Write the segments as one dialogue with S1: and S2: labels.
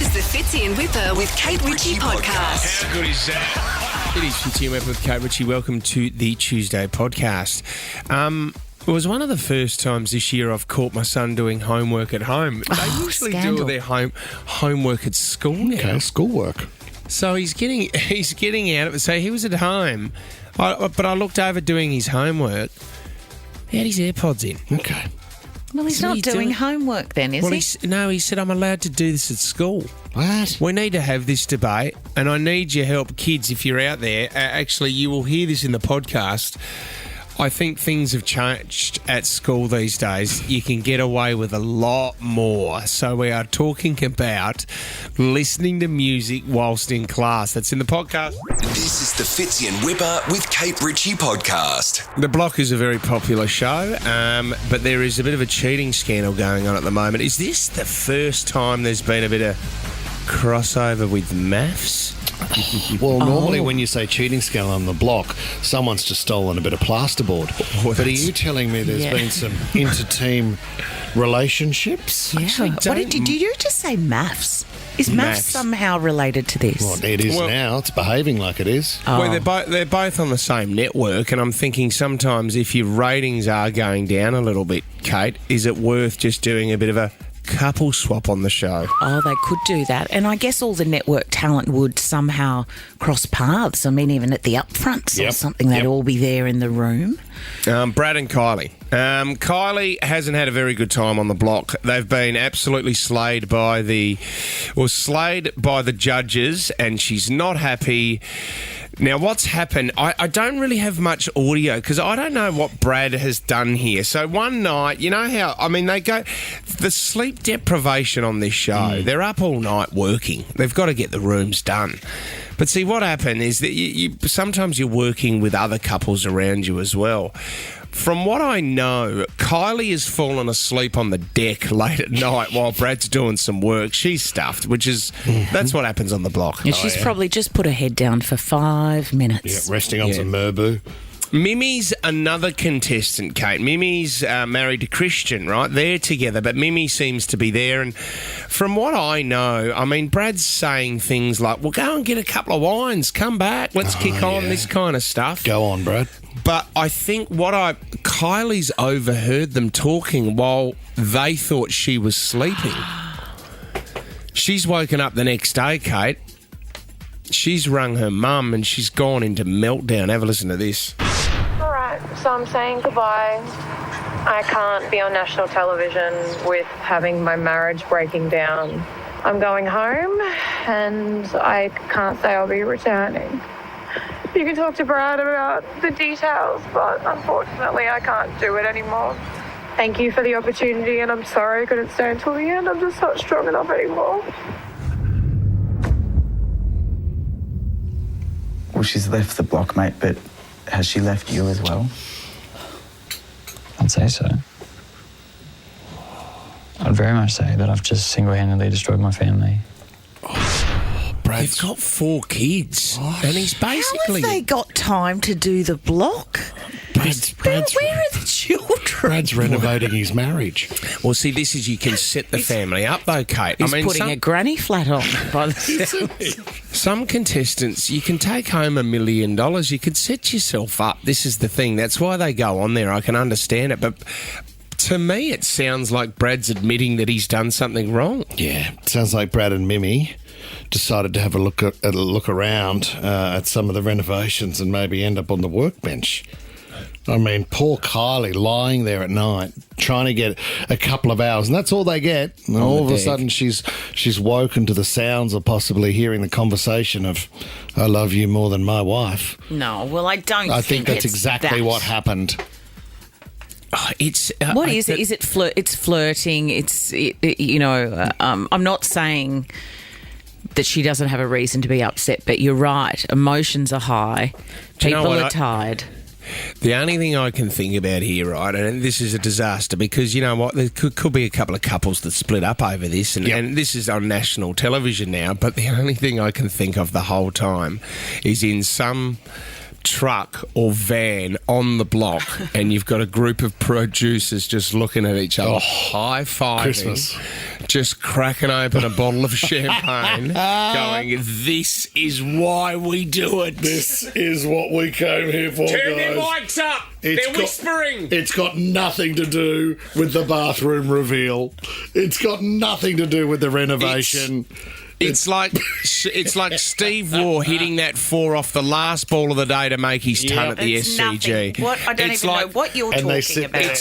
S1: is the Fitzy and Whipper with Kate Ritchie podcast.
S2: How good is that? It is Fitzy and Whipper with Kate Ritchie. Welcome to the Tuesday podcast. It was one of the first times this year I've caught my son doing homework at home. They usually do their homework at school now.
S3: Okay, schoolwork.
S2: So he's getting out of it. So he was at home, but I looked over doing his homework. He had his AirPods in.
S3: Okay.
S4: Well, he's not doing homework then, is he?
S2: He said, I'm allowed to do this at school.
S3: What?
S2: We need to have this debate, and I need your help, kids, if you're out there. Actually, you will hear this in the podcast. I think things have changed at school these days. You can get away with a lot more. So we are talking about listening to music whilst in class. That's in the podcast.
S5: This is the Fitzy and Whipper with Kate Ritchie podcast.
S2: The Block is a very popular show, but there is a bit of a cheating scandal going on at the moment. Is this the first time there's been a bit of crossover with maths?
S3: Well, normally when you say cheating scandal on the block, someone's just stolen a bit of plasterboard. But are you telling me there's been some inter-team relationships?
S4: Yeah. Did you just say maths? Is maths somehow related to this?
S3: Well, it is now. It's behaving like it is.
S2: Oh. Well, they're both on the same network, and I'm thinking sometimes if your ratings are going down a little bit, Kate, is it worth just doing a bit of a couple swap on the show?
S4: Oh, they could do that. And I guess all the network talent would somehow cross paths. I mean, even at the upfronts or something, they'd all be there in the room.
S2: Brad and Kylie. Kylie hasn't had a very good time on the block. They've been absolutely slayed by the judges, and she's not happy. Now, what's happened, I don't really have much audio because I don't know what Brad has done here. So one night, you know how, they go, the sleep deprivation on this show, they're up all night working. They've got to get the rooms done. But see, what happened is that you sometimes you're working with other couples around you as well. From what I know, Kylie has fallen asleep on the deck late at night while Brad's doing some work. She's stuffed, which is, that's what happens on the block.
S4: And she's probably just put her head down for 5 minutes.
S3: Yeah, resting on some Merbu.
S2: Mimi's another contestant, Kate. Mimi's married to Christian, right? They're together, but Mimi seems to be there. And from what I know, Brad's saying things like, well, go and get a couple of wines, come back, let's kick on, this kind of stuff.
S3: Go on, Brad.
S2: But I think Kylie's overheard them talking while they thought she was sleeping. She's woken up the next day, Kate. She's rung her mum and she's gone into meltdown. Have a listen to this.
S6: All right, so I'm saying goodbye. I can't be on national television with having my marriage breaking down. I'm going home and I can't say I'll be returning. You can talk to Brad about the details, but unfortunately I can't do it anymore. Thank you for the opportunity, and I'm sorry I couldn't stay until the end. I'm just not strong enough anymore.
S7: Well, she's left the block, mate, but has she left you as well?
S8: I'd say so. I'd very much say that I've just single-handedly destroyed my family.
S2: They've got 4 kids, and he's basically...
S4: How have they got time to do the block? Where are the children?
S3: Brad's renovating his marriage.
S2: Well, see, this is, you can set the family up, though, Kate.
S4: He's putting a granny flat on by the sounds.
S2: Some contestants, you can take home $1 million. You could set yourself up. This is the thing. That's why they go on there. I can understand it, but... To me, it sounds like Brad's admitting that he's done something wrong.
S3: Yeah, it sounds like Brad and Mimi decided to have a look around at some of the renovations and maybe end up on the workbench. Poor Kylie lying there at night trying to get a couple of hours, and that's all they get. And all of a sudden, she's woken to the sounds of possibly hearing the conversation of "I love you more than my wife."
S4: No, well, I don't.
S3: I think that's exactly what happened.
S2: It's
S4: what is it? Is it It's flirting. I'm not saying that she doesn't have a reason to be upset, but you're right. Emotions are high. People are tired.
S2: The only thing I can think about here, right, and this is a disaster because, you know what, there could be a couple of couples that split up over this, and this is on national television now, but the only thing I can think of the whole time is in some truck or van on the block and you've got a group of producers just looking at each other, high-fiving,
S3: Christmas.
S2: just cracking open a bottle of champagne, going, this is why we do it.
S3: This is what we came here for,
S2: Turn
S3: guys.
S2: their mics up. They're whispering.
S3: It's got nothing to do with the bathroom reveal. It's got nothing to do with the renovation.
S2: It's like Steve Waugh hitting that 4 off the last ball of the day to make his ton at the
S4: It's
S2: SCG.
S4: nothing. What? I don't
S2: It's
S4: even
S2: like-
S4: know what you're
S3: and they
S4: talking
S3: sit
S4: about.
S3: there.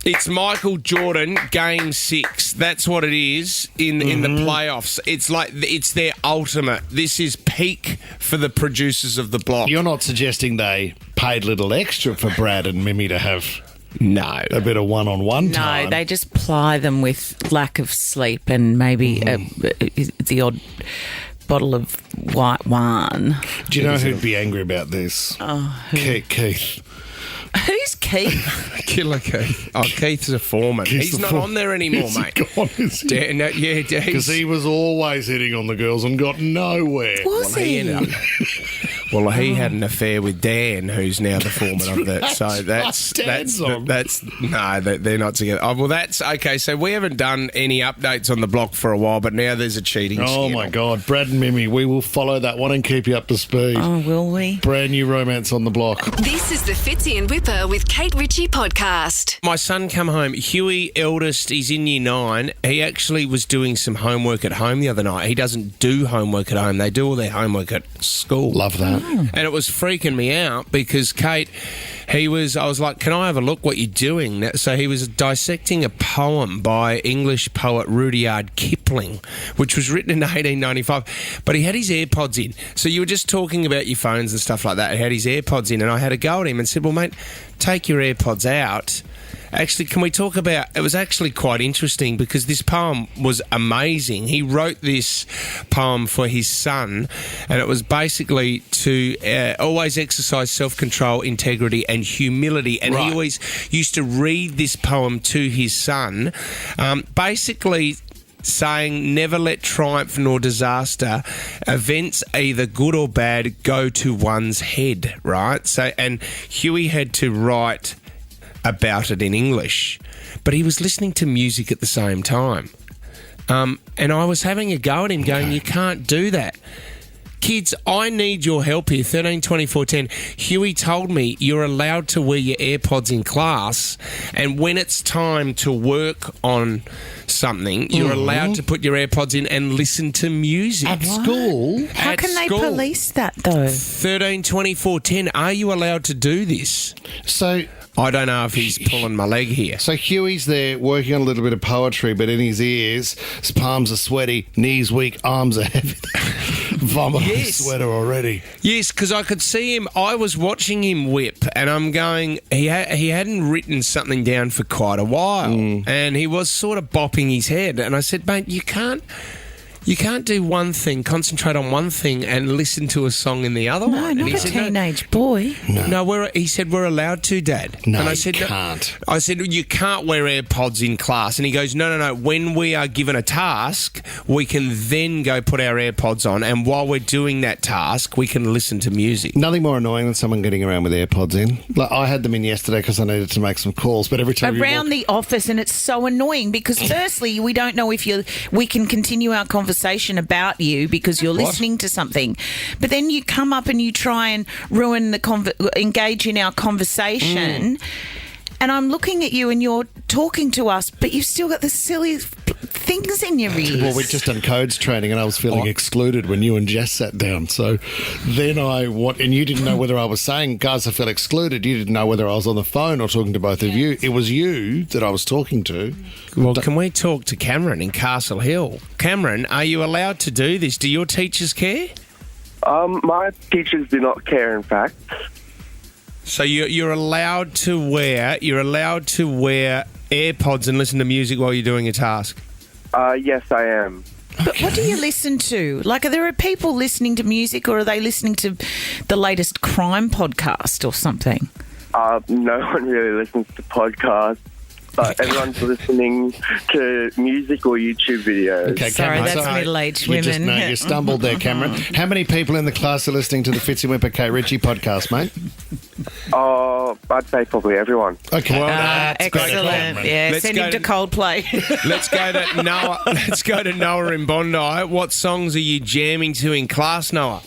S2: It's Michael Jordan, Game 6. That's what it is in the playoffs. It's like it's their ultimate. This is peak for the producers of the block.
S3: You're not suggesting they paid little extra for Brad and Mimi to have
S2: No.
S3: a bit of one-on-one
S4: No,
S3: time?
S4: they just ply them with lack of sleep and maybe the odd bottle of white wine.
S3: Do you know who'd be angry about this? Keith.
S4: Who's Keith?
S2: Killer Keith. Oh, Keith's a foreman.
S3: Keith's
S2: He's
S3: the
S2: not
S3: foreman.
S2: on there anymore,
S3: Is he
S2: mate.
S3: gone, is he?
S2: Yeah,
S3: Because he was always hitting on the girls and got nowhere.
S4: Was he?
S2: Well, he had an affair with Dan, who's now the foreman of that. So
S3: Dan's on.
S2: they're not together. Oh, well, that's okay. So we haven't done any updates on the block for a while, but now there's a cheating
S3: Oh,
S2: scandal.
S3: my God. Brad and Mimi, we will follow that one and keep you up to speed.
S4: Oh, will we?
S3: Brand new romance on the block.
S1: This is the Fitzy and Whipper with Kate Ritchie podcast.
S2: My son come home. Huey, eldest, he's in year 9. He actually was doing some homework at home the other night. He doesn't do homework at home. They do all their homework at school.
S3: Love that.
S2: And it was freaking me out because, Kate, I was like, can I have a look what you're doing? So he was dissecting a poem by English poet Rudyard Kipling, which was written in 1895, but he had his AirPods in. So you were just talking about your phones and stuff like that. He had his AirPods in, and I had a go at him and said, well, mate, take your AirPods out. Actually, can we talk about... It was actually quite interesting because this poem was amazing. He wrote this poem for his son, and it was basically to always exercise self-control, integrity and humility. And he always used to read this poem to his son, basically saying, never let triumph nor disaster, events either good or bad, go to one's head, right? So, and Huey had to write about it in English, but he was listening to music at the same time. And I was having a go at him going, you can't do that. Kids, I need your help here. 13, 24, 10. Huey told me you're allowed to wear your AirPods in class, and when it's time to work on something, you're allowed to put your AirPods in and listen to music.
S3: At school?
S4: How
S2: At
S4: can they
S2: school.
S4: police that, though?
S2: 13, 24, 10. Are you allowed to do this?
S3: So
S2: I don't know if he's pulling my leg here.
S3: So Huey's there working on a little bit of poetry, but in his ears, his palms are sweaty, knees weak, arms are heavy. Vomit sweater already.
S2: Yes, because I could see him. I was watching him whip, and I'm going, he hadn't written something down for quite a while, and he was sort of bopping his head. And I said, mate, you can't do one thing, concentrate on one thing, and listen to a song in the other
S4: No,
S2: one.
S4: not
S2: And he
S4: a
S2: said,
S4: teenage boy.
S2: No, he said, we're allowed to, Dad.
S3: No,
S2: and I
S3: you
S2: said,
S3: can't.
S2: I said, you can't wear AirPods in class. And he goes, no. When we are given a task, we can then go put our AirPods on, and while we're doing that task, we can listen to music.
S3: Nothing more annoying than someone getting around with AirPods in. Like, I had them in yesterday because I needed to make some calls, but every time
S4: Around the office, and it's so annoying because firstly, we don't know if we can continue our conversation about you because you're listening to something, but then you come up and you try and ruin engage in our conversation, and I'm looking at you and you're talking to us, but you've still got the silly things in your ears.
S3: Well, we'd just done codes training and I was feeling excluded when you and Jess sat down. So then and you didn't know whether I was saying, guys, I feel excluded. You didn't know whether I was on the phone or talking to both of you. It was you that I was talking to.
S2: Well, can we talk to Cameron in Castle Hill? Cameron, are you allowed to do this? Do your teachers care?
S9: My teachers do not care, in fact.
S2: So you're allowed to wear AirPods and listen to music while you're doing a task?
S9: Yes, I am.
S4: But what do you listen to? Like, are there people listening to music, or are they listening to the latest crime podcast or something?
S9: No one really listens to podcasts. but everyone's listening to music or YouTube videos.
S3: Okay,
S4: Sorry,
S3: Cameron,
S4: that's middle-aged
S3: you just-
S4: women.
S3: no, you stumbled there, Cameron. How many people in the class are listening to the Fitzy and Whipper Kate Ritchie podcast, mate?
S9: Oh, I'd say probably everyone.
S3: Okay.
S2: That's better,
S4: Excellent.
S2: Cameron.
S4: Yeah,
S2: Let's
S4: send
S2: go
S4: him to Coldplay.
S2: Let's go to Noah. Let's go to Noah in Bondi. What songs are you jamming to in class, Noah?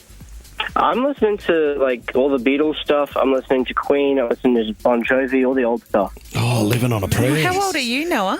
S10: I'm listening to, like, all the Beatles stuff. I'm listening to Queen. I'm listening to Bon Jovi, all the old stuff.
S3: Oh, living on a prayer.
S4: How old are you, Noah?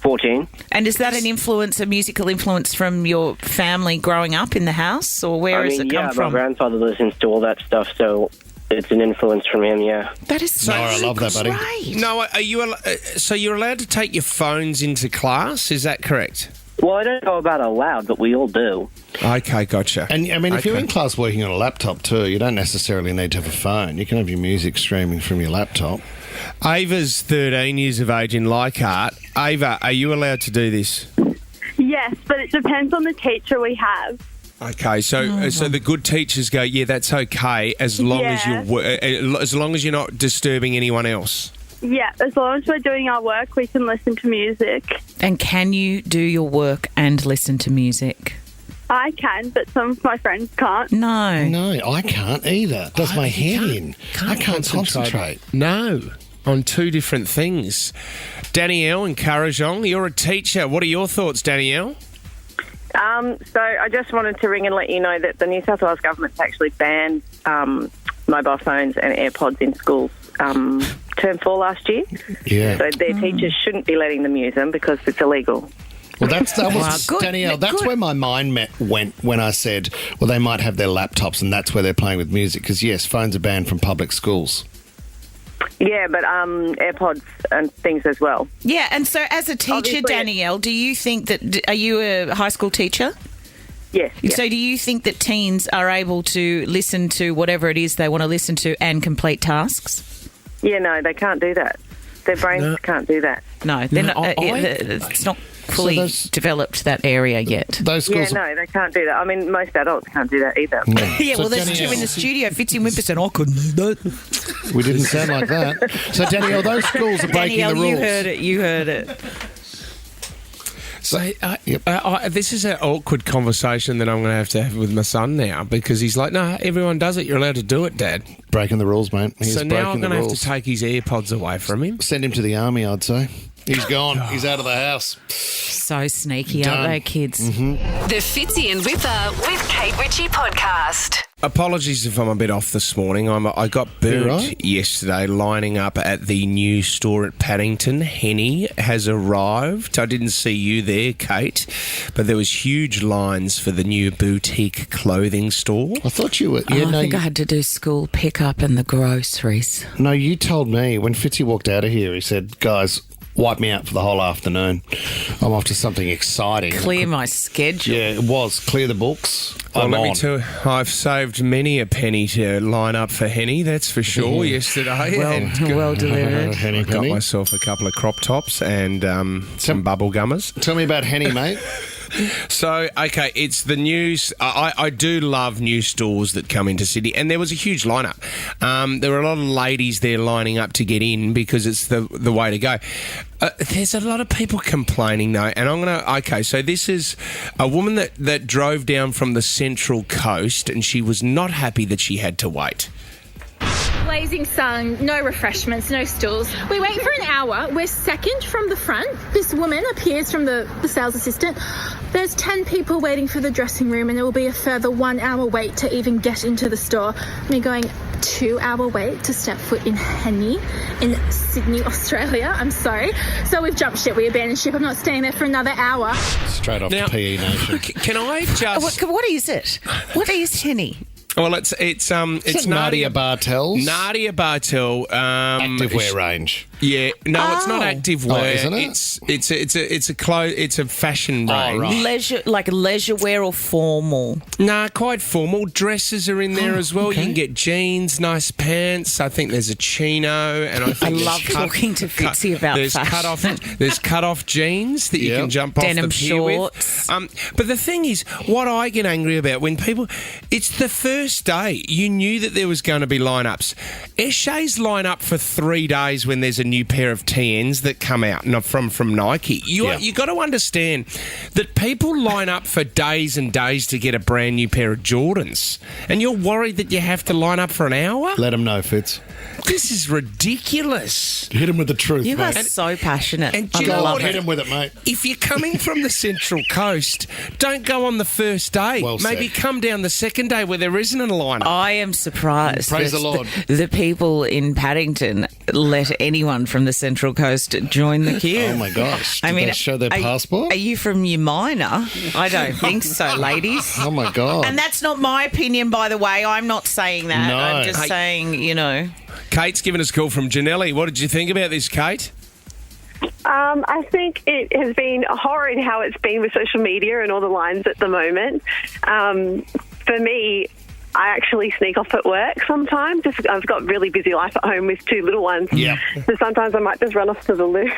S10: 14.
S4: And is that an influence, a musical influence from your family growing up in the house, or where has it come
S10: my
S4: from?
S10: grandfather listens to all that stuff, so it's an influence from him, yeah.
S4: That is so
S3: Noah, I love that, buddy.
S4: great.
S2: Noah, are you so you're allowed to take your phones into class? Is that correct?
S10: Well, I don't know about allowed, but we all do.
S2: Okay, gotcha.
S3: And, I mean, if you're
S2: Okay.
S3: in class working on a laptop too, you don't necessarily need to have a phone. You can have your music streaming from your laptop.
S2: Ava's 13 years of age in Leichhardt. Ava, are you allowed to do this?
S11: Yes, but it depends on the teacher we have.
S2: Okay, so so the good teachers go, yeah, that's okay as long as you're not disturbing anyone else.
S11: Yeah, as long as we're doing our work, we can listen to music.
S4: And can you do your work and listen to music?
S11: I can, but some of my friends can't.
S4: No.
S3: No, I can't either. Does my head in. I can't concentrate.
S2: No, on two different things. Danielle and Carajong, you're a teacher. What are your thoughts, Danielle?
S6: So I just wanted to ring and let you know that the New South Wales government's actually banned mobile phones and AirPods in schools term 4 last year.
S3: Yeah.
S6: So their teachers shouldn't be letting them use them because it's illegal.
S3: Well, that was
S4: Wow, good.
S3: Danielle. That's
S4: Good.
S3: where my mind went when I said, well, they might have their laptops, and that's where they're playing with music. Because yes, phones are banned from public schools.
S6: Yeah, but AirPods and things as well.
S4: Yeah, and so as a teacher,
S6: Obviously-
S4: Danielle, do you think that... Are you a high school teacher?
S6: Yes.
S4: So do you think that teens are able to listen to whatever it is they want to listen to and complete tasks?
S6: Yeah, no, they can't do that. Their brains can't do that.
S4: No, they're
S2: No,
S4: not, it's not fully developed, that area yet.
S3: Those
S6: Yeah,
S3: schools.
S6: no, they can't do that. I mean, most adults can't do that either.
S4: Yeah,
S3: So
S4: well, there's
S3: Danielle-
S4: two in the studio. Fitzy and Whipper said, I couldn't do that.
S3: We didn't sound like that. So Danielle, those schools are breaking
S4: Danielle,
S3: the rules.
S4: you heard it.
S2: So this is an awkward conversation that I'm going to have with my son now because he's like, no, everyone does it. You're allowed to do it, Dad.
S3: Breaking the rules, mate. He's
S2: So now
S3: breaking
S2: I'm
S3: the
S2: going to have
S3: rules.
S2: to take his AirPods away from him.
S3: Send him to the army, I'd say. He's gone. He's out of the house.
S4: So sneaky,
S3: Done.
S4: aren't they, kids?
S1: The Fitzy and Whipper with Kate Ritchie podcast.
S2: Apologies if I'm a bit off this morning. I got burnt
S3: right?
S2: yesterday lining up at the new store at Paddington. Henny has arrived. I didn't see you there, Kate, but there was huge lines for the new boutique clothing store.
S3: I thought you were.
S4: I think I had to do school pickup and the groceries.
S3: No, you told me when Fitzy walked out of here, he said, guys, wipe me out for the whole afternoon. I'm off to something exciting.
S4: Clear my schedule.
S3: Yeah, it was. Clear the books.
S2: Well,
S3: I'm
S2: let me
S3: on.
S2: tell you, I've saved many a penny to line up for Henny, that's for sure, yesterday.
S4: Well delivered.
S3: Henny
S2: I got
S3: penny.
S2: myself a couple of crop tops and some bubble gummers.
S3: Tell me about Henny, mate.
S2: So, okay, it's the news. I do love new stores that come into Sydney, and there was a huge lineup. There were a lot of ladies there lining up to get in because it's the way to go. There's a lot of people complaining, though, and I'm going to... Okay, so this is a woman that drove down from the Central Coast, and she was not happy that she had to wait.
S12: Blazing sun, no refreshments, no stools. We wait for an hour. We're second from the front. This woman appears from the sales assistant. There's 10 people waiting for the dressing room, and there will be a further 1 hour wait to even get into the store. We're going 2 hour wait to step foot in Henny in Sydney, Australia. I'm sorry. So we've jumped ship. We abandoned ship. I'm not staying there for another hour.
S3: Straight off
S2: Now,
S3: to PE Nation.
S2: Can I just...
S4: What is it? What is Henny?
S2: Well, it's
S3: Nadia Bartel's
S2: Nardia Bartel
S3: activewear range.
S2: Yeah, no, it's not
S4: Oh.
S2: activewear.
S3: Isn't it?
S2: It's a fashion range.
S3: right.
S4: Leisure, like leisure wear or formal?
S2: Nah, quite formal. Dresses are in there as well. You can get jeans, nice pants. I think there's a chino, and I think
S4: love talking to Fitzy about
S2: there's
S4: fashion.
S2: There's cut off jeans that you can jump off
S4: Denim
S2: the pier
S4: shorts.
S2: with. But the thing is, what I get angry about when people, it's the first day. You knew that there was going to be lineups. Eshay's line up for 3 days when there's a new pair of TNs that come out from Nike. You got to understand that people line up for days and days to get a brand new pair of Jordans, and you're worried that you have to line up for an hour?
S3: Let them know, Fitz.
S2: This is ridiculous.
S3: Hit him with the truth,
S4: You
S3: mate.
S4: are so passionate.
S2: And do
S4: I
S2: you know
S4: love
S2: what?
S3: Hit him with it, mate.
S2: If you're coming from the Central Coast, don't go on the first day.
S3: Well
S2: Maybe
S3: said.
S2: come down the second day where there isn't a lineup.
S4: I am surprised.
S3: Praise
S4: that
S3: the Lord.
S4: The people in Paddington let anyone from the Central Coast join the queue.
S3: Oh, my gosh. Did they show their passport?
S4: Are you from Umina? I don't think so, ladies.
S3: Oh, my God.
S4: And that's not my opinion, by the way. I'm not saying that.
S3: No.
S4: I'm just saying,
S2: Kate's given us a call from Janelli. What did you think about this, Kate?
S11: I think it has been horrid how it's been with social media and all the lines at the moment. For me, I actually sneak off at work sometimes. I've got a really busy life at home with 2 little ones.
S3: Yeah.
S11: So sometimes I might just run off to the loo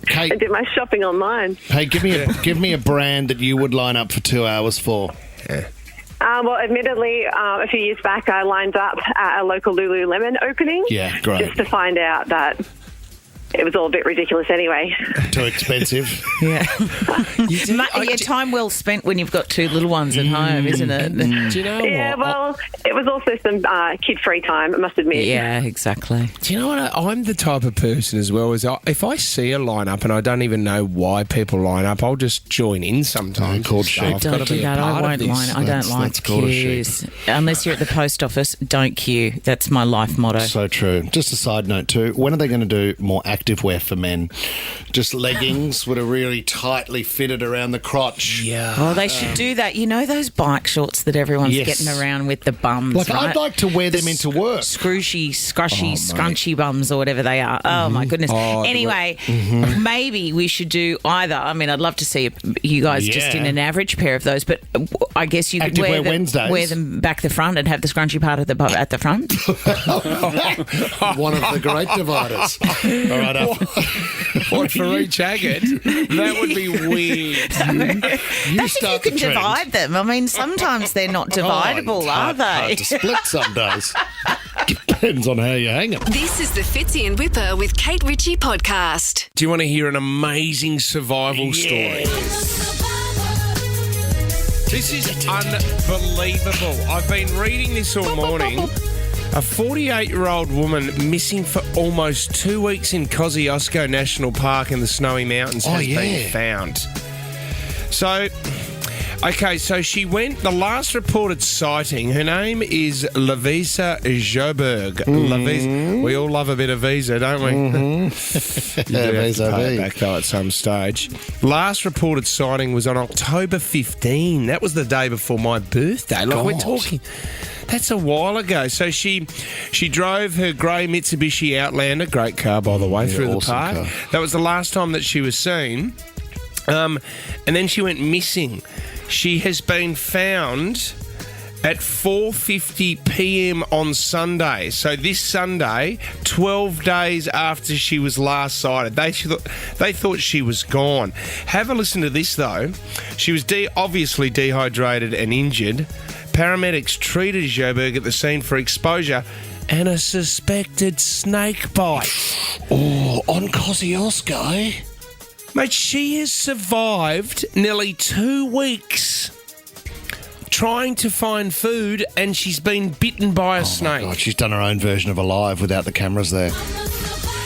S3: Kate,
S11: and do my shopping online.
S3: hey, give me a brand that you would line up for 2 hours for.
S11: Well, admittedly, a few years back, I lined up at a local Lululemon opening.
S3: Yeah, great.
S11: Just to find out that it was all a bit ridiculous anyway.
S3: Too expensive.
S4: Yeah. Your time well spent when you've got 2 little ones at home, isn't it?
S2: Do you know
S11: Yeah,
S2: what?
S11: well, it was also some kid-free time, I must admit.
S4: Yeah, exactly.
S2: Do you know what? I'm the type of person as well. If I see a lineup and I don't even know why people line up, I'll just join in sometimes.
S3: Called sheep.
S4: Don't do that. I won't line. I don't like
S3: that's called a
S4: queues. Unless you're at the post office, don't queue. That's my life motto.
S3: So true. Just a side note too. When are they going to do more active wear for men? Just leggings that are really tightly fitted around the crotch.
S2: Yeah.
S4: Oh, they should do that. You know those bike shorts that everyone's
S3: Yes.
S4: getting around with the bums,
S3: Like,
S4: right?
S3: I'd like to wear them into work.
S4: Scrunchy, scrunchy bums or whatever they are. Oh, my goodness. Anyway, maybe we should do either. I mean, I'd love to see you guys just in an average pair of those, but I guess you could
S3: Active wear Wednesdays.
S4: wear them back the front and have the scrunchy part at the front.
S3: One of the great dividers. All right,
S2: What, for each agate? That would be weird.
S4: That's if you can divide them. I mean, sometimes they're not dividable, are they?
S3: Hard to split some days. Depends on how you hang it.
S1: This is the Fitzy and Whipper with Kate Ritchie podcast.
S2: Do you want to hear an amazing survival story? This is unbelievable. I've been reading this all morning. A 48-year-old woman missing for almost 2 weeks in Kosciuszko National Park in the Snowy Mountains has been found. So she went, the last reported sighting, her name is Lavisa Joberg. We all love a bit of Visa, don't we? You do have to pay it back though at some stage. Last reported sighting was on October 15. That was the day before my birthday. Look, we're talking... That's a while ago. So she drove her grey Mitsubishi Outlander, great car by the way, through the park. Car. That was the last time that she was seen. And then she went missing. She has been found at 4:50 p.m. on Sunday. So this Sunday, 12 days after she was last sighted. They thought she was gone. Have a listen to this, though. She was obviously dehydrated and injured. Paramedics treated Joberg at the scene for exposure and a suspected snake bite.
S3: Oh, on Kosciuszko.
S2: Mate, she has survived nearly 2 weeks trying to find food and she's been bitten by a snake.
S3: God, she's done her own version of Alive without the cameras there.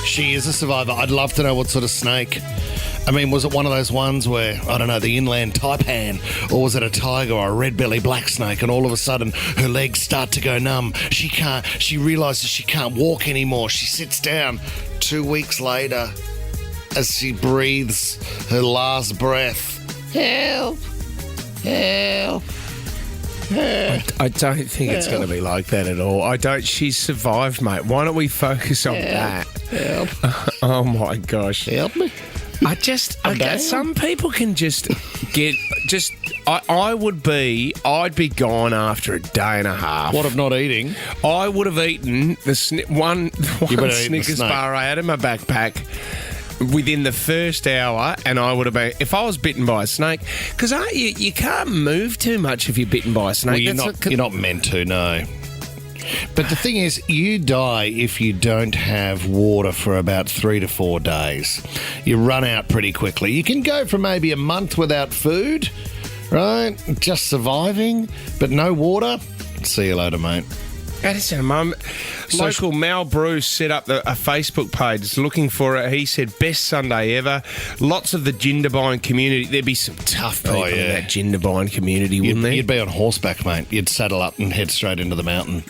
S3: She is a survivor. I'd love to know what sort of snake. I mean, was it one of those ones where, I don't know, the inland taipan, or was it a tiger or a red-belly black snake, and all of a sudden her legs start to go numb. She realises she can't walk anymore. She sits down 2 weeks later as she breathes her last breath. Help! Help!
S2: I don't think it's going to be like that at all. She's survived, mate. Why don't we focus on that?
S3: Help!
S2: Oh my gosh!
S3: Help me!
S2: Some people can I'd be gone after a day and a half.
S3: What of not eating?
S2: I would have eaten the one Snickers bar I had in my backpack within the first hour, and I would have been, if I was bitten by a snake, because you can't move too much if you're bitten by a snake.
S3: Well, you're not meant to, no. But the thing is, you die if you don't have water for about 3 to 4 days. You run out pretty quickly. You can go for maybe a month without food, right? Just surviving, but no water. See you later, mate.
S2: Local Mal Bruce set up a Facebook page looking for it. He said, best Sunday ever. Lots of the Jindabyne community. There'd be some tough people in that Jindabyne community, wouldn't there?
S3: You'd be on horseback, mate. You'd saddle up and head straight into the mountain.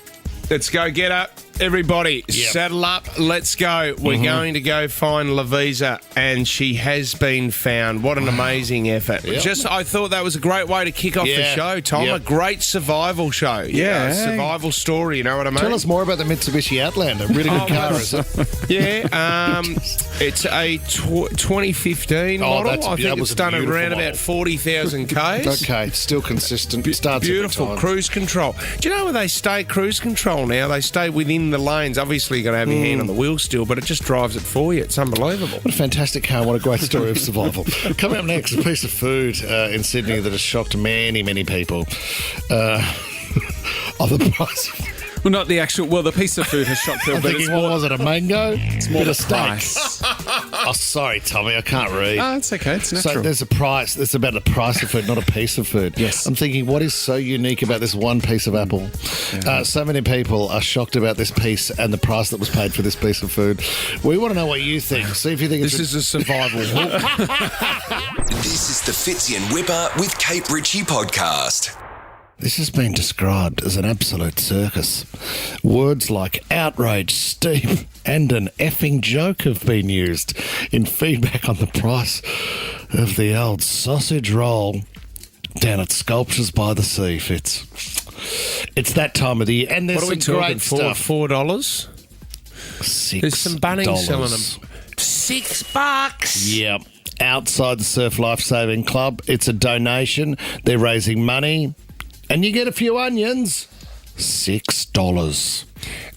S2: Let's go get up. Everybody, saddle up. Let's go. We're going to go find Lavisa, and she has been found. What an amazing effort. I thought that was a great way to kick off the show, Tom. A great survival show. Yeah. Survival story, you know what I mean?
S3: Tell us more about the Mitsubishi Outlander. Really good car, is it?
S2: Yeah. It's a 2015 model. I think it's done around about 40,000 Ks.
S3: Okay, still consistent. Starts
S2: Beautiful cruise control. Do you know where they stay cruise control now? They stay within the lanes. Obviously, you've got to have your hand on the wheel still, but it just drives it for you. It's unbelievable.
S3: What a fantastic car. What a great story of survival. Coming up next, a piece of food in Sydney that has shocked many, many people. Of the price.
S13: Well, not the actual... Well, the piece of food has shocked people.
S3: What was it, a mango?
S13: It's more the price.
S3: Oh, sorry, Tommy, I can't read.
S13: Oh, it's okay. It's natural.
S3: So there's a price. It's about the price of food, not a piece of food.
S13: Yes.
S3: I'm thinking, what is so unique about this one piece of apple?
S13: Yeah.
S3: So many people are shocked about this piece and the price that was paid for this piece of food. We want to know what you think. See if you think
S2: this is a survival hook.
S5: This is the Fitzy and Whipper with Kate Ritchie podcast.
S3: This has been described as an absolute circus. Words like outrage, steep, and an effing joke have been used in feedback on the price of the old sausage roll down at Sculptures by the Sea, Fitz. It's that time of the year, and there's
S2: what are we
S3: some
S2: talking
S3: great stuff.
S2: $4?
S3: $6.
S2: There's some Bunnings selling them. $6.
S3: Yep. Outside the Surf Life Saving Club. It's a donation. They're raising money. And you get a few onions. $6.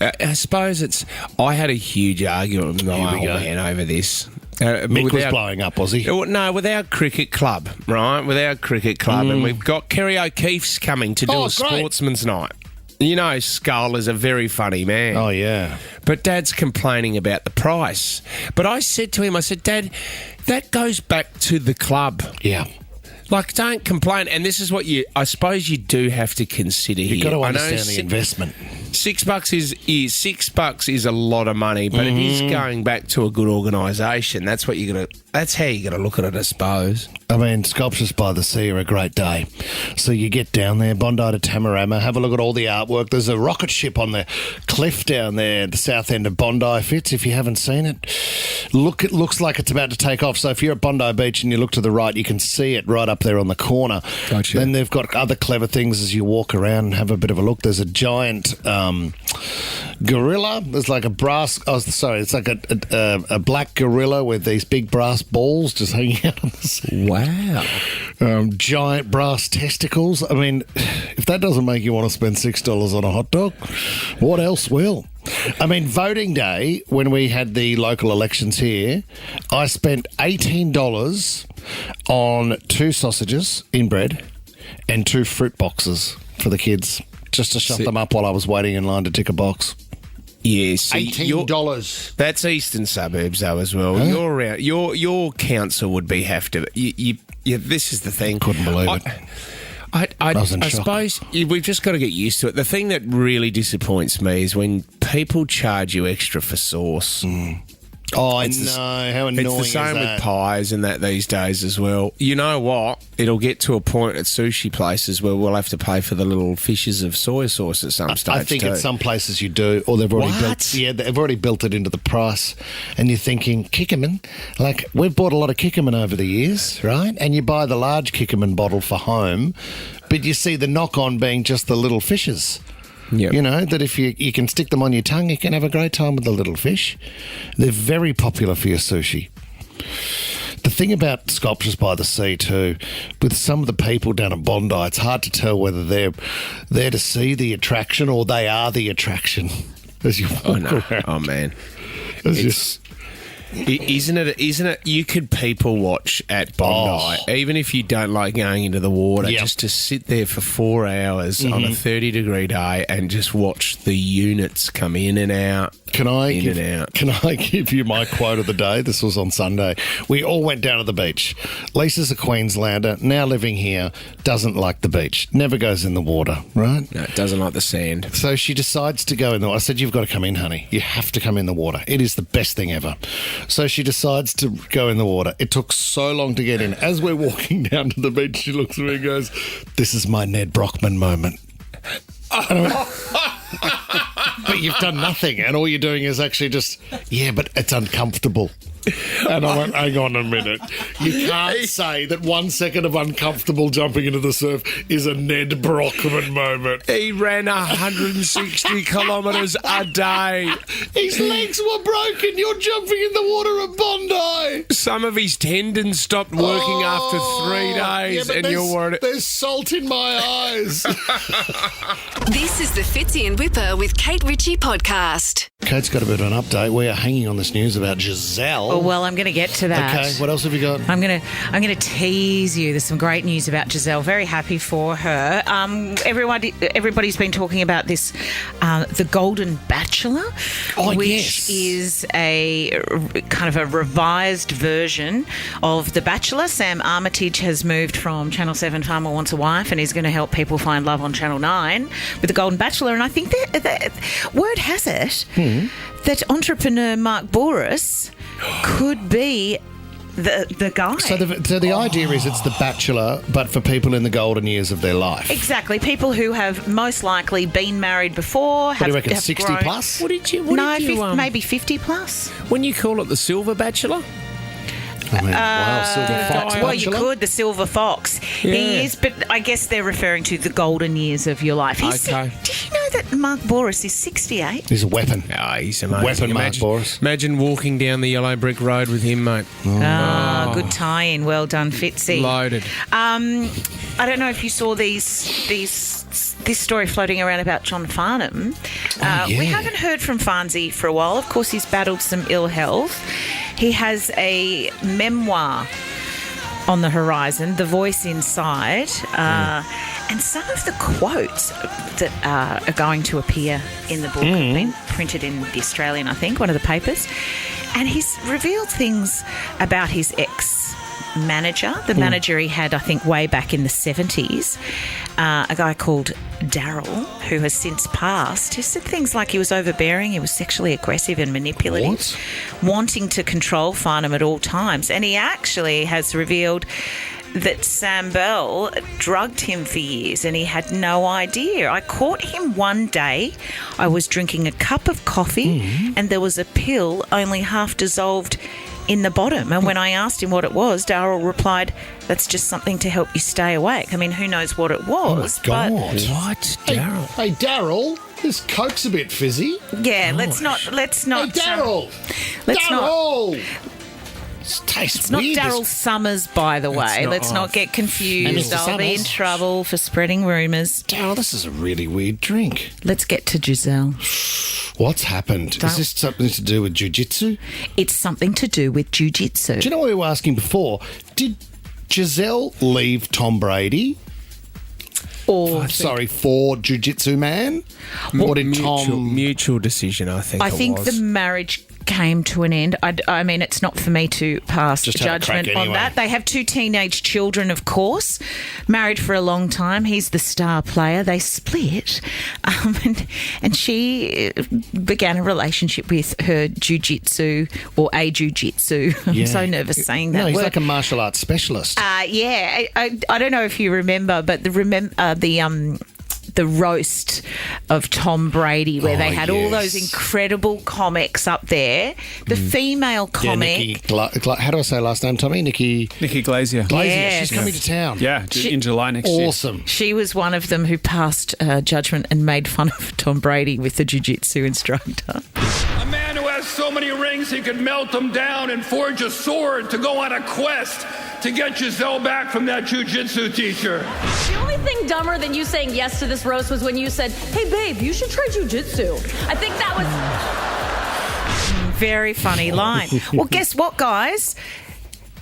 S2: I suppose it's... I had a huge argument with my old man over this.
S3: Mick was blowing up, was he?
S2: No, with our cricket club, right? With our cricket club. And we've got Kerry O'Keefe's coming to do a sportsman's night. You know, Skull is a very funny man.
S3: Oh, yeah.
S2: But Dad's complaining about the price. But I said to him, Dad, that goes back to the club.
S3: Yeah.
S2: Like, don't complain. And this is what I suppose you do have to consider here.
S3: You've got to understand the investment.
S2: $6 is a lot of money, but it is going back to a good organisation. That's how you got to look at it, I suppose.
S3: I mean, Sculptures by the Sea are a great day. So you get down there, Bondi to Tamarama, have a look at all the artwork. There's a rocket ship on the cliff down there at the south end of Bondi, Fitz, if you haven't seen it. It looks like it's about to take off. So if you're at Bondi Beach and you look to the right, you can see it right up there on the corner.
S13: Gotcha.
S3: Then they've got other clever things as you walk around and have a bit of a look. There's a giant gorilla. There's like a brass... Oh, sorry, it's like a black gorilla with these big brass balls just hanging out on the sea.
S13: Wow.
S3: Giant brass testicles. I mean, if that doesn't make you want to spend $6 on a hot dog, what else will? I mean, voting day, when we had the local elections here, I spent $18 on 2 sausages in bread and 2 fruit boxes for the kids, just to shut them up while I was waiting in line to tick a box.
S2: Yes,
S3: $18.
S2: That's eastern suburbs though as well. Huh? You're around. Your council would be have to. This is the thing.
S3: Couldn't believe it.
S2: I suppose we've just got to get used to it. The thing that really disappoints me is when people charge you extra for sauce.
S3: Oh, I know. How annoying is that?
S2: It's the same with pies and that these days as well. You know what? It'll get to a point at sushi places where we'll have to pay for the little fishes of soy sauce at some stage.
S3: I think at some places you do, or they've already built it into the price. And you're thinking, Kickerman, like we've bought a lot of Kickerman over the years, right? And you buy the large Kickerman bottle for home, but you see the knock-on being just the little fishes.
S2: Yep.
S3: You know, that if you can stick them on your tongue, you can have a great time with the little fish. They're very popular for your sushi. The thing about Sculptures by the Sea too, with some of the people down at Bondi, it's hard to tell whether they're there to see the attraction or they are the attraction as you walk around.
S2: Oh, man. Isn't it? You could people watch at Bondi, even if you don't like going into the water, just to sit there for 4 hours on a 30-degree day and just watch the units come in and out.
S3: Can I give you my quote of the day? This was on Sunday. We all went down to the beach. Lisa's a Queenslander, now living here, doesn't like the beach, never goes in the water, right?
S2: No, doesn't like the sand.
S3: So she decides to go in the water. I said, you've got to come in, honey. You have to come in the water. It is the best thing ever. So she decides to go in the water. It took so long to get in. As we're walking down to the beach, she looks at me and goes, this is my Ned Brockman moment. And I went, but you've done nothing, and all you're doing is actually just, but it's uncomfortable. And I went, hang on a minute. You can't say that 1 second of uncomfortable jumping into the surf is a Ned Brockman moment.
S2: He ran 160 kilometres a day.
S3: His legs were broken. You're jumping in the water at Bondi.
S2: Some of his tendons stopped working after 3 days, and you're worried.
S3: There's salt in my eyes.
S1: This is the Fitzy and Whipper with Kate Ritchie podcast.
S3: Kate's got a bit of an update. We are hanging on this news about Giselle.
S4: Oh, well, I'm going to get to that.
S3: Okay, what else have you got?
S4: I'm going to tease you. There's some great news about Giselle. Very happy for her. Everybody's been talking about this, The Golden Bachelor, which is a kind of a revised version of The Bachelor. Sam Armitage has moved from Channel 7 Farmer Wants a Wife and is going to help people find love on Channel 9 with The Golden Bachelor. And I think that word has it that entrepreneur Mark Bouris could be the guy.
S3: So the idea is it's The Bachelor, but for people in the golden years of their life.
S4: Exactly. People who have most likely been married before.
S3: What do you reckon, 60
S4: grown.
S3: plus?
S4: Maybe 50 plus.
S2: When you call it the Silver Bachelor?
S3: I mean, wow, Silver Fox
S4: Well,
S3: Bachelor?
S4: you could, the Silver Fox.
S2: Yeah.
S4: He is, but I guess they're referring to the golden years of your life.
S2: Okay.
S4: Did you know that Mark Bouris is 68?
S3: He's a weapon.
S2: Oh, he's amazing.
S3: Weapon Mark Bouris.
S2: Imagine walking down the yellow brick road with him, mate.
S4: Good tie-in. Well done, Fitzy.
S2: Loaded.
S4: I don't know if you saw this story floating around about John Farnham. We haven't heard from Farnsey for a while. Of course, he's battled some ill health. He has a memoir on the horizon, The Voice Inside, and some of the quotes that are going to appear in the book have been printed in The Australian, I think, one of the papers. And he's revealed things about his ex-manager, the manager he had, I think, way back in the 70s, a guy called Daryl, who has since passed, who said things like he was overbearing, he was sexually aggressive and manipulative, wanting to control Farnham at all times. And he actually has revealed that Sam Bell drugged him for years and he had no idea. I caught him one day. I was drinking a cup of coffee and there was a pill only half dissolved in the bottom. And when I asked him what it was, Daryl replied, that's just something to help you stay awake. I mean, who knows what it was?
S3: Oh, my God.
S2: What? Daryl?
S3: Hey, Daryl, this Coke's a bit fizzy.
S4: Yeah, let's not.
S3: Hey, Daryl!
S4: Daryl!
S3: It's
S4: not Daryl Summers, by the way. Let's not get confused. I'll be in trouble for spreading rumours.
S3: Daryl, this is a really weird drink.
S4: Let's get to Giselle.
S3: What's happened? Is this something to do with jiu-jitsu?
S4: It's something to do with jiu-jitsu.
S3: Do you know what we were asking before? Did Giselle leave Tom Brady? For Jiu-Jitsu Man? Or did
S2: mutual decision, I think
S4: I think the marriage came to an end. I mean, it's not for me to pass judgment on that. They have 2 teenage children, of course, married for a long time. He's the star player. They split, and she began a relationship with her jiu-jitsu or a jiu-jitsu. I'm so nervous saying that
S3: No, he's
S4: word.
S3: like a martial arts specialist.
S4: I don't know if you remember, but the roast of Tom Brady where they had all those incredible comics up there. The female comic.
S3: How do I say her last name, Tommy? Nikki
S13: Glazier.
S3: Yes. She's coming to town.
S13: Yeah, in July next year.
S3: Awesome.
S4: She was one of them who passed judgment and made fun of Tom Brady with the jiu-jitsu instructor.
S14: A man who has so many rings he could melt them down and forge a sword to go on a quest to get Giselle back from that jiu-jitsu teacher.
S15: The only thing dumber than you saying yes to this roast was when you said, hey, babe, you should try jiu-jitsu. I think that was...
S4: very funny line. Well, guess what, guys?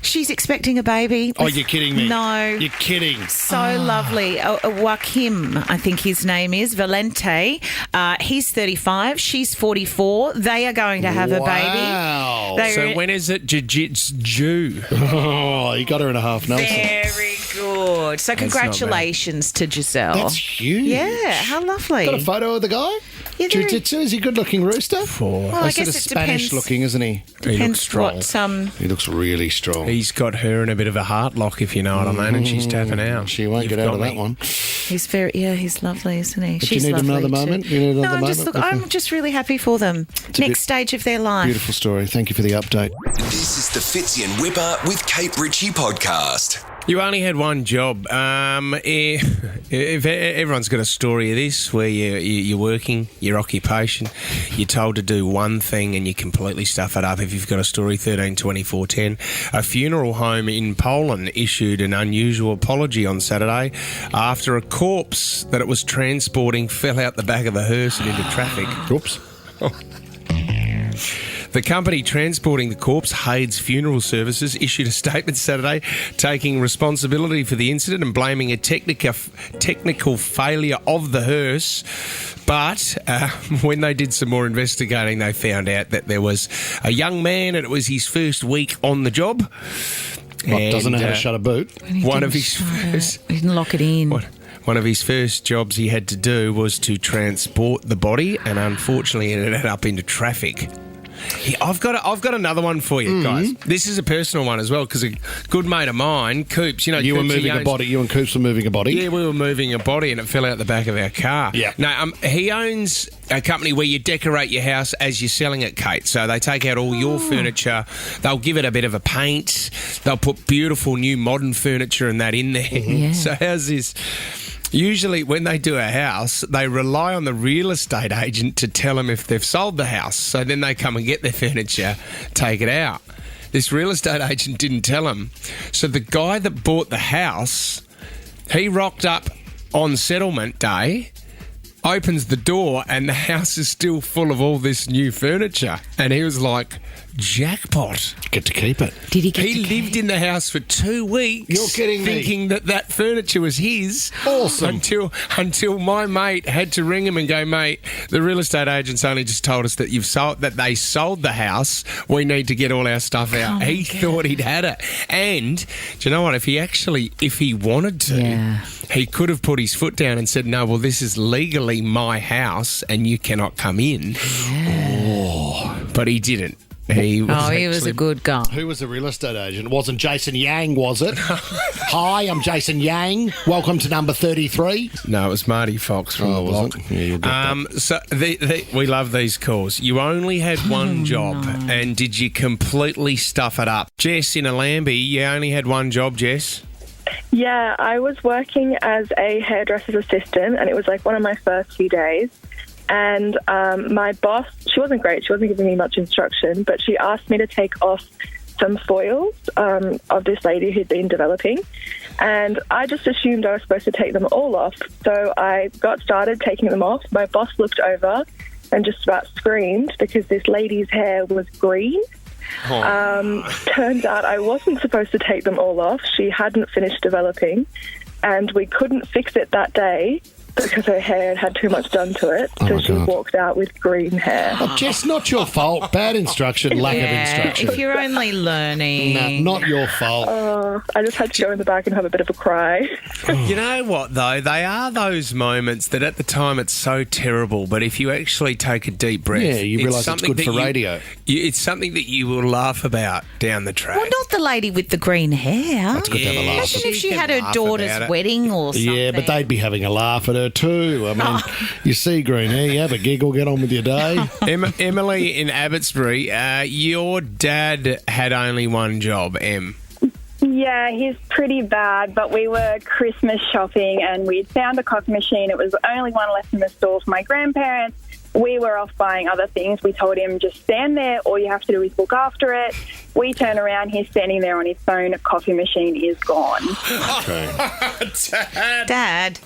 S4: She's expecting a baby.
S3: Oh, you're kidding me.
S4: No.
S3: You're kidding.
S4: So lovely. Joaquim, I think his name is, Valente. He's 35. She's 44. They are going to have a baby.
S2: So when is it jiu-jitsu?
S3: Oh, you got her in a half, Nelson.
S4: Very good. So congratulations to Giselle.
S3: That's huge.
S4: Yeah, how lovely.
S3: Got a photo of the guy?
S4: Yeah,
S3: Jiu-jitsu, is he a good-looking rooster?
S4: Well, I guess it
S3: Spanish
S4: depends.
S3: looking, isn't he?
S2: He looks strong.
S3: He looks really strong.
S2: He's got her in a bit of a heart lock, if you know what I mean, and she's tapping out.
S3: She won't get out of that one.
S4: He's he's lovely, isn't he?
S3: But
S4: She's
S3: you need
S4: lovely
S3: another
S4: too.
S3: moment? You need another moment?
S4: I'm just really happy for them. Next stage of their life.
S3: Beautiful story. Thank you for the update.
S5: This is the Fitzy and Whipper with Kate Ritchie podcast.
S2: You only had one job. If everyone's got a story of this, where you're working, your occupation, you're told to do one thing and you completely stuff it up. If you've got a story, 13 24 10. A funeral home in Poland issued an unusual apology on Saturday after a corpse that it was transporting fell out the back of a hearse and into traffic.
S3: Oops.
S2: The company transporting the corpse, Hayes Funeral Services, issued a statement Saturday taking responsibility for the incident and blaming a technical failure of the hearse. But when they did some more investigating, they found out that there was a young man and it was his first week on the job.
S3: Doesn't know how to shut a boot?
S2: One of his first...
S4: He didn't lock it in.
S2: One of his first jobs he had to do was to transport the body, and unfortunately it ended up into traffic. I've got another one for you, guys. This is a personal one as well, because a good mate of mine, Coops, you
S3: were
S2: Coops,
S3: moving a body. You and Coops were moving a body?
S2: Yeah, we were moving a body and it fell out the back of our car.
S3: Yeah.
S2: No, he owns a company where you decorate your house as you're selling it, Kate. So they take out all your furniture, they'll give it a bit of a paint, they'll put beautiful new modern furniture and that in there.
S4: Yeah.
S2: So how's this? Usually when they do a house, they rely on the real estate agent to tell them if they've sold the house. So then they come and get their furniture, take it out. This real estate agent didn't tell them. So the guy that bought the house, he rocked up on settlement day, opens the door, and the house is still full of all this new furniture. And he was like, jackpot.
S3: Get to keep it.
S4: Did he get
S2: He lived in the house for 2 weeks.
S3: You're kidding me.
S2: Thinking that furniture was his.
S3: Awesome.
S2: Until my mate had to ring him and go, mate, the real estate agents only just told us that they sold the house. We need to get all our stuff out. He thought he'd had it. And do you know what? If he wanted to, he could have put his foot down and said, no, well, this is legally my house and you cannot come in. But he didn't. He was
S4: a good guy.
S3: Who was the real estate agent? It wasn't Jason Yang, was it? Hi, I'm Jason Yang. Welcome to number 33.
S2: No, it was Marty Fox from the block.
S3: Yeah, you'll get that.
S2: So we love these calls. You only had one job, and did you completely stuff it up? Jess in Allambie, you only had one job, Jess?
S16: Yeah, I was working as a hairdresser's assistant, and it was like one of my first few days. And my boss, she wasn't great. She wasn't giving me much instruction, but she asked me to take off some foils of this lady who'd been developing. And I just assumed I was supposed to take them all off. So I got started taking them off. My boss looked over and just about screamed because this lady's hair was green. Turns out I wasn't supposed to take them all off. She hadn't finished developing, and we couldn't fix it that day because her hair had too much done to it. So she walked out with green hair.
S3: Oh, Jess, not your fault. Bad instruction, lack of instruction.
S4: If you're only learning.
S3: No, not your fault.
S16: I just had to go in the back and have a bit of a cry.
S2: You know what, though? They are those moments that at the time it's so terrible, but if you actually take a deep breath...
S3: Yeah, you realise it's good for radio.
S2: It's something that you will laugh about down the track.
S4: Well, not the lady with the green hair.
S3: That's good to have a laugh.
S4: Imagine if she had her daughter's wedding or something.
S3: Yeah, but they'd be having a laugh at her too. I mean, you see green hair, you have a giggle, get on with your day.
S2: Emily in Abbotsbury, your dad had only one job, Em.
S17: Yeah, he's pretty bad, but we were Christmas shopping and we'd found a coffee machine. It was the only one left in the store for my grandparents. We were off buying other things. We told him, just stand there. All you have to do is look after it. We turn around. He's standing there on his phone. A coffee machine is gone.
S4: Dad.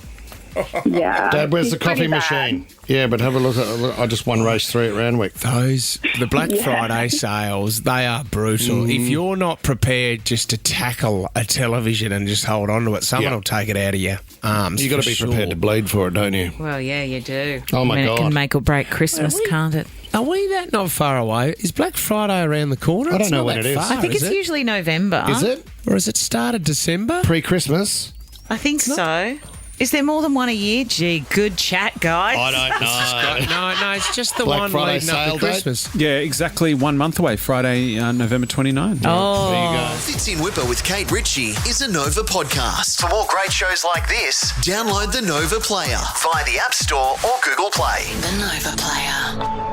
S16: Yeah.
S3: Dad, where's
S16: he's
S3: the coffee
S16: pretty bad.
S3: machine? Yeah, but have a look at. I just won race 3 at Randwick.
S2: The Black
S16: Yeah.
S2: Friday sales, they are brutal. If you're not prepared just to tackle a television and just hold on to it, someone will take it out of your arms.
S3: You got to be prepared to bleed for it, don't you?
S4: Well, yeah, you do.
S3: Oh, my
S4: I mean,
S3: God.
S4: It can make or break Christmas, can't it?
S2: Are we that not far away? Is Black Friday around the corner?
S3: I don't
S2: It's
S3: know
S2: not
S3: when
S2: that
S3: it is.
S2: far,
S4: I think it's
S2: it?
S4: usually November.
S3: Is it?
S2: Or has it started December?
S3: Pre-Christmas?
S4: I think so. Is there more than one a year? Gee, good chat, guys.
S3: I don't know.
S2: No, it's just the
S3: Black
S2: one
S3: Friday
S2: leading up
S3: sale
S2: to
S3: date?
S2: Christmas.
S13: Yeah, exactly 1 month away, Friday, November 29.
S4: Oh.
S3: There you go.
S5: Fitzy and Whipper with Kate Ritchie is a Nova podcast. For more great shows like this, download the Nova Player via the App Store or Google Play.
S1: The Nova Player.